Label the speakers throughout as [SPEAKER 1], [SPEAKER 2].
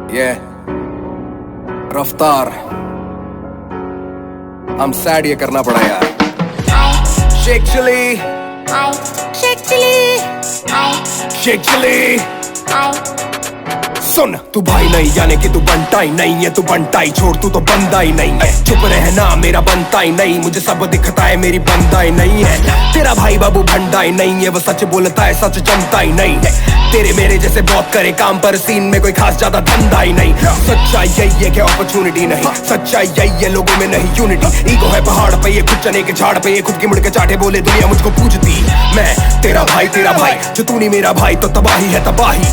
[SPEAKER 1] ये रफ्तार हम सैड ये करना पड़ा यार। शेख चिली
[SPEAKER 2] शेख चिली
[SPEAKER 1] शेख चिली सुन, तू भाई नहीं यानी कि तू बनता ही नहीं है। तू बनता ही छोड़, तू तो बंदा ही नहीं है। चुप रहना मेरा बनता ही नहीं, मुझे सब दिखता है मेरी बंदा ही नहीं है। तेरा भाई बाबू भंडा ही नहीं है, वो सच बोलता है सच जमता ही नहीं है। तेरे मेरे जैसे बहुत करे काम पर सीन में कोई खास ज्यादा धंधा ही नहीं। सच्चाई यही है कि अपॉर्चुनिटी नहीं, सच्चाई यही है लोगों में नहीं यूनिटी। ईगो है पहाड़ पे, ये खुद चने के झाड़ पे, ये खुद की मुड़ के चाटे बोले दुनिया मुझको पूछती। मैं तेरा भाई जो तू नहीं मेरा भाई तो तबाही है तबाही।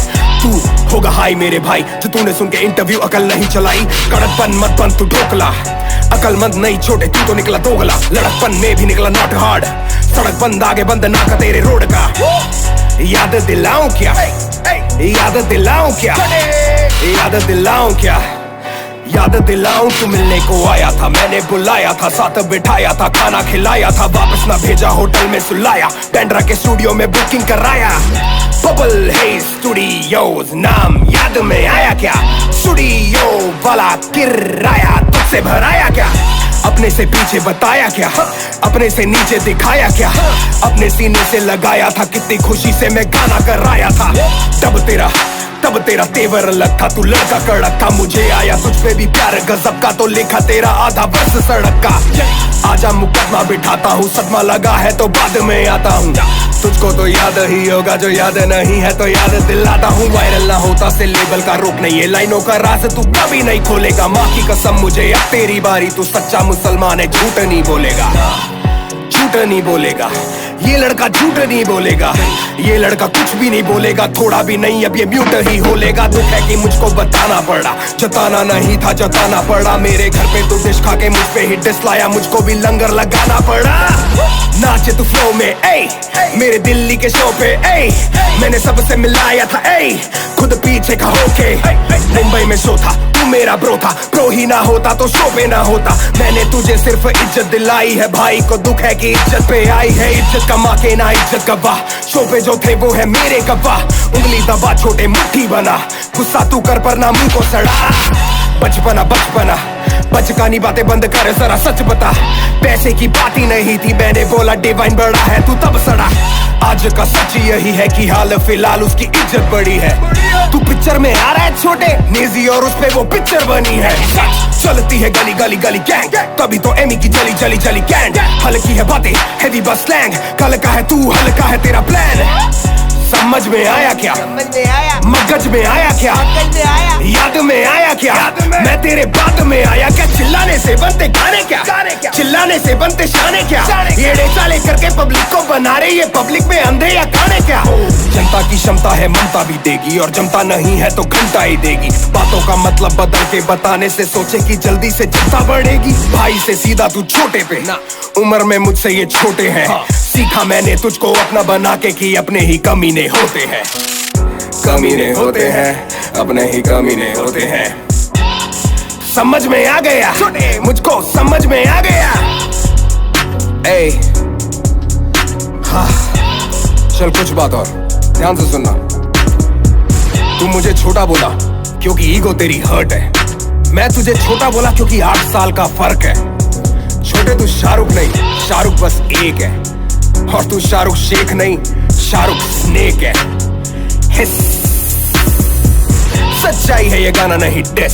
[SPEAKER 1] तू होगा हाई मेरे भाई जो तूने सुन के इंटरव्यू अकल नहीं चलाई। कड़कपन मत बन तू ढोकला, अकलमंद नहीं छोटे तू तो निकला दोगला। लड़कपन में भी निकला नॉट हार्ड, सड़क बंद आगे बंद ना का तेरे रोड का। याद दिलाऊं क्या, याद दिलाऊं क्या, याद दिलाऊं क्या, याद दिलाऊं तू मिलने को आया था, मैंने बुलाया था, साथ बिठाया था, खाना खिलाया था, वापस ना भेजा होटल में सुलाया, पेंड्रा के स्टूडियो में बुकिंग कराया। बबल है स्टूडियोज नाम याद में आया क्या, स्टूडियो वाला किराया तुझसे भराया क्या, अपने से पीछे बताया क्या, अपने से नीचे दिखाया क्या, अपने सीने से लगाया था, कितनी खुशी से मैं गाना कराया था। तब तेरा तेवर अलग था, तू लड़का कड़क था, मुझे आया तुझ पे भी प्यार गजब का, तो लिखा तेरा आधा वर्ष सड़क का। आजा मुकदमा बिठाता हूँ, सदमा लगा है तो बाद में आता हूँ। तुझको तो याद ही होगा, जो याद नहीं है तो याद दिलाता हूँ। वायरल ना होता से लेबल का रोक नहीं है, लाइनों का राज तू कभी नहीं खोलेगा। माँ की कसम मुझे अब तेरी बारी, तू सच्चा मुसलमान है, झूठ नहीं बोलेगा, झूठ नहीं बोलेगा। ये लड़का झूठ नहीं बोलेगा, ये लड़का कुछ भी नहीं बोलेगा, थोड़ा भी नहीं, अब ये म्यूट ही होलेगा। दुख है कि मुझको बताना पड़ा, जताना नहीं था जताना पड़ा। मेरे घर पे तू डिश खा के मुझ पे ही डिस लाया, मुझको भी लंगर लगाना पड़ा। नाचे तू फ्लो में ए, मेरे दिल्ली के शो पे ए, मैंने सबसे मिलाया था ए, खुद पीछे का होके। मुंबई में शो था, तू मेरा ब्रो था, ब्रो ही ना होता तो शो पे ना होता। मैंने तुझे सिर्फ इज्जत दिलाई है, भाई को दुख है कि इज्जत पे आई है। इज्जत कमा के ना इज्जत गवा, शो पे जो थे वो है मेरे गवाह। उंगली दबा छोटे मुट्ठी बना, गुस्सा तू कर पर ना मुंह को सड़ा। बचपना बचकानी बातें बंद कर, जरा सच बता। पैसे की बात ही नहीं थी, मैंने बोला डिवाइन बड़ा है, तू तब सड़ा। आज का सच यही है कि हाल फिलहाल उसकी इज्जत बड़ी है। तू पिक्चर में आ रहा है छोटे नेजी और उस पे वो पिक्चर बनी है। चलती है गली गली गली गैंग, तभी तो एमी की जली जली जली कैंड। हल्की है बातें हैवी बस स्लैंग, कल का है तू हल्का है तेरा प्लान। समझ में आया क्या,
[SPEAKER 2] समझ में आया,
[SPEAKER 1] मगज में आया क्या,
[SPEAKER 2] मगज में आया,
[SPEAKER 1] याद में आया क्या, मैं तेरे बाद में आया क्या। चिल्लाने से बनते गाने क्या, चिल्लाने से बनते शाने क्या। येड़े चाले करके पब्लिक को बना रहे, ये पब्लिक में अंधे या काने क्या। जनता की क्षमता है ममता भी देगी, और जमता नहीं है तो घंटा ही देगी। बातों का मतलब बदल के बताने से सोचे कि जल्दी से जनता बढ़ेगी। भाई से सीधा तू छोटे पे ना, उम्र में मुझसे ये छोटे हैं। सीखा मैंने तुझको अपना बना के कि अपने ही कमीने होते हैं, कमीने होते हैं, अपने ही कमीने होते हैं। समझ में आ गया, मुझको समझ में आ गया। ए हाँ, चल कुछ बात और ध्यान से सुनना। तू मुझे छोटा बोला क्योंकि ईगो तेरी हर्ट है, मैं तुझे छोटा बोला क्योंकि 8 साल का फर्क है। छोटे तू शाहरुख नहीं, शाहरुख बस एक है, और तू शाहरुख शेख नहीं, शाहरुख स्नेक है। सच्चाई है ये गाना नहीं डिस।